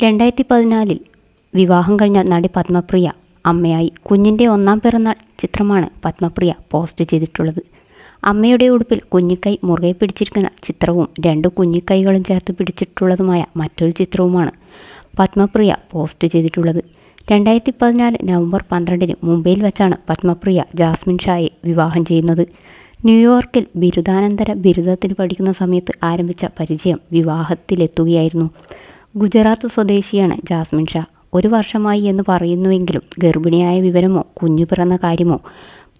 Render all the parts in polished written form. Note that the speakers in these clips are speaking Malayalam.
2014 വിവാഹം കഴിഞ്ഞ നടി പത്മപ്രിയ അമ്മയായി. കുഞ്ഞിൻ്റെ ഒന്നാം പിറന്നാൾ ചിത്രമാണ് പത്മപ്രിയ പോസ്റ്റ് ചെയ്തിട്ടുള്ളത്. അമ്മയുടെ ഉടുപ്പിൽ കുഞ്ഞിക്കൈ മുറുകെ പിടിച്ചിരിക്കുന്ന ചിത്രവും 2 കുഞ്ഞിക്കൈകളും ചേർത്ത് പിടിച്ചിട്ടുള്ളതുമായ മറ്റൊരു ചിത്രവുമാണ് പത്മപ്രിയ പോസ്റ്റ് ചെയ്തിട്ടുള്ളത്. 2014 നവംബർ 12 മുംബൈയിൽ വെച്ചാണ് പത്മപ്രിയ ജാസ്മിൻ ഷായെ വിവാഹം ചെയ്യുന്നത്. ന്യൂയോർക്കിൽ ബിരുദാനന്തര ബിരുദത്തിന് പഠിക്കുന്ന സമയത്ത് ആരംഭിച്ച പരിചയം വിവാഹത്തിലെത്തുകയായിരുന്നു. ഗുജറാത്ത് സ്വദേശിയാണ് ജാസ്മിൻ ഷാ. 1 വർഷമായി എന്ന് പറയുന്നുവെങ്കിലും ഗർഭിണിയായ വിവരമോ കുഞ്ഞു പിറന്ന കാര്യമോ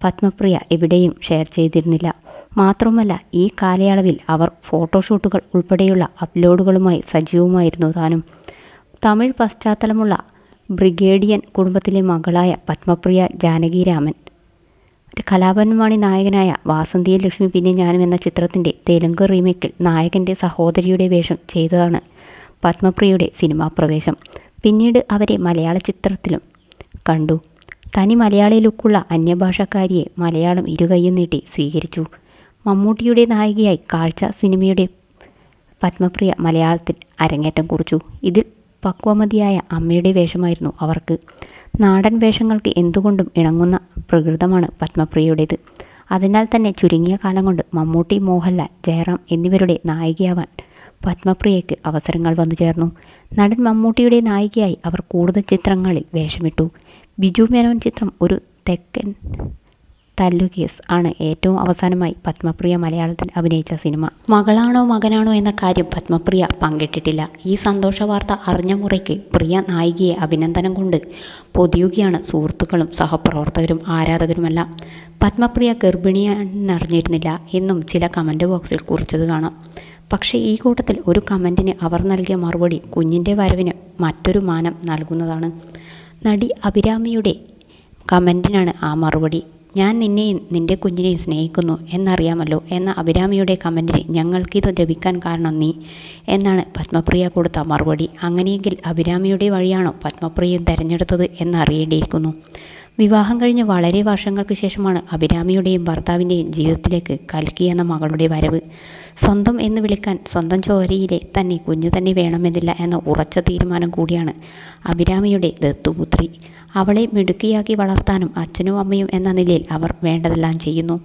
പത്മപ്രിയ എവിടെയും ഷെയർ ചെയ്തിരുന്നില്ല. മാത്രമല്ല, ഈ കാലയളവിൽ അവർ ഫോട്ടോഷൂട്ടുകൾ ഉൾപ്പെടെയുള്ള അപ്ലോഡുകളുമായി സജീവമായിരുന്നു താനും. തമിഴ് പശ്ചാത്തലമുള്ള ബ്രിഗേഡിയൻ കുടുംബത്തിലെ മകളായ പത്മപ്രിയ ജാനകി രാമൻ കലാഭവൻ മണി നായകനായ വാസന്തിയെ ലക്ഷ്മി പിന്നെ ഞാനും എന്ന ചിത്രത്തിൻ്റെ തെലുങ്ക് റീമേക്കിൽ നായകൻ്റെ സഹോദരിയുടെ വേഷം ചെയ്തതാണ് പത്മപ്രിയയുടെ സിനിമാ പ്രവേശം. പിന്നീട് അവരെ മലയാള ചിത്രത്തിലും കണ്ടു. തനി മലയാളി ലുക്കുള്ള അന്യഭാഷക്കാരിയെ മലയാളം ഇരുകൈയും നീട്ടി സ്വീകരിച്ചു. മമ്മൂട്ടിയുടെ നായികയായി കാഴ്ച സിനിമയുടെ പത്മപ്രിയ മലയാളത്തിൽ അരങ്ങേറ്റം കുറിച്ചു. ഇതിൽ പക്വമതിയായ അമ്മയുടെ വേഷമായിരുന്നു അവർക്ക്. നാടൻ വേഷങ്ങൾക്ക് എന്തുകൊണ്ടും ഇണങ്ങുന്ന പ്രകൃതമാണ് പത്മപ്രിയയുടേത്. അതിനാൽ തന്നെ ചുരുങ്ങിയ കാലം കൊണ്ട് മമ്മൂട്ടി, മോഹൻലാൽ, ജയറാം എന്നിവരുടെ നായികയാവാൻ പത്മപ്രിയയ്ക്ക് അവസരങ്ങൾ വന്നു ചേർന്നു. നടൻ മമ്മൂട്ടിയുടെ നായികയായി അവർ കൂടുതൽ ചിത്രങ്ങളിൽ വേഷമിട്ടു. ബിജു മേനോൻ ചിത്രം ഒരു തെക്കൻ തല്ലുകേസ് ആണ് ഏറ്റവും അവസാനമായി പത്മപ്രിയ മലയാളത്തിൽ അഭിനയിച്ച സിനിമ. മകളാണോ മകനാണോ എന്ന കാര്യം പത്മപ്രിയ പങ്കിട്ടിട്ടില്ല. ഈ സന്തോഷ വാർത്ത അറിഞ്ഞ മുറയ്ക്ക് പ്രിയ നായികയെ അഭിനന്ദനം കൊണ്ട് പൊതിയുകയാണ് സുഹൃത്തുക്കളും സഹപ്രവർത്തകരും ആരാധകരുമെല്ലാം. പത്മപ്രിയ ഗർഭിണിയാണെന്നറിഞ്ഞിരുന്നില്ല എന്നും ചില കമൻറ്റ് ബോക്സിൽ കുറിച്ചത് കാണാം. പക്ഷേ ഈ കൂട്ടത്തിൽ ഒരു കമൻറ്റിന് അവർ നൽകിയ മറുപടി കുഞ്ഞിൻ്റെ വരവിന് മറ്റൊരു മാനം നൽകുന്നതാണ്. നടി അഭിരാമിയുടെ കമൻറ്റിനാണ് ആ മറുപടി. ഞാൻ നിന്നെയും നിൻ്റെ കുഞ്ഞിനെയും സ്നേഹിക്കുന്നു എന്നറിയാമല്ലോ എന്ന അഭിരാമിയുടെ കമൻറ്റിന് ഞങ്ങൾക്കിത് ലഭിക്കാൻ കാരണം നീ എന്നാണ് പത്മപ്രിയ കൊടുത്ത മറുപടി. അങ്ങനെയെങ്കിൽ അഭിരാമിയുടെ വഴിയാണോ പത്മപ്രിയയും തിരഞ്ഞെടുത്തത് എന്നറിയേണ്ടിയിരിക്കുന്നു. വിവാഹം കഴിഞ്ഞ് വളരെ വർഷങ്ങൾക്ക് ശേഷമാണ് അഭിരാമിയുടെയും ഭർത്താവിൻ്റെയും ജീവിതത്തിലേക്ക് കൽക്കി എന്ന മകളുടെ വരവ്. സ്വന്തം എന്ന് വിളിക്കാൻ സ്വന്തം ചോരയിലെ തന്നെ കുഞ്ഞു തന്നെ വേണമെന്നില്ല എന്ന ഉറച്ച തീരുമാനം കൂടിയാണ് അഭിരാമിയുടെ ദത്തുപുത്രി. അവളെ മിടുക്കിയാക്കി വളർത്താനും അച്ഛനും അമ്മയും എന്ന നിലയിൽ അവർ വേണ്ടതെല്ലാം ചെയ്യുന്നു.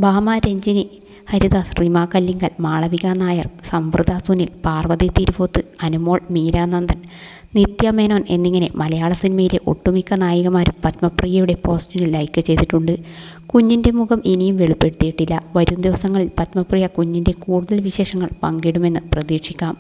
ഭാമ, രഞ്ജിനി ഹരിദാസ്, റിമ കല്ലിങ്കൽ, മാളവിക നായർ, സമൃദ്ധ സുനിൽ, പാർവതി തിരുവോത്ത്, അനുമോൾ, മീരാനന്ദൻ, നിത്യ മേനോൻ എന്നിങ്ങനെ മലയാള സിനിമയിലെ ഒട്ടുമിക്ക നായികമാരും പത്മപ്രിയയുടെ പോസ്റ്റിന് ലൈക്ക് ചെയ്തിട്ടുണ്ട്. കുഞ്ഞിൻ്റെ മുഖം ഇനിയും വെളിപ്പെടുത്തിയിട്ടില്ല. വരും ദിവസങ്ങളിൽ പത്മപ്രിയ കുഞ്ഞിൻ്റെ കൂടുതൽ വിശേഷങ്ങൾ പങ്കിടുമെന്ന് പ്രതീക്ഷിക്കാം.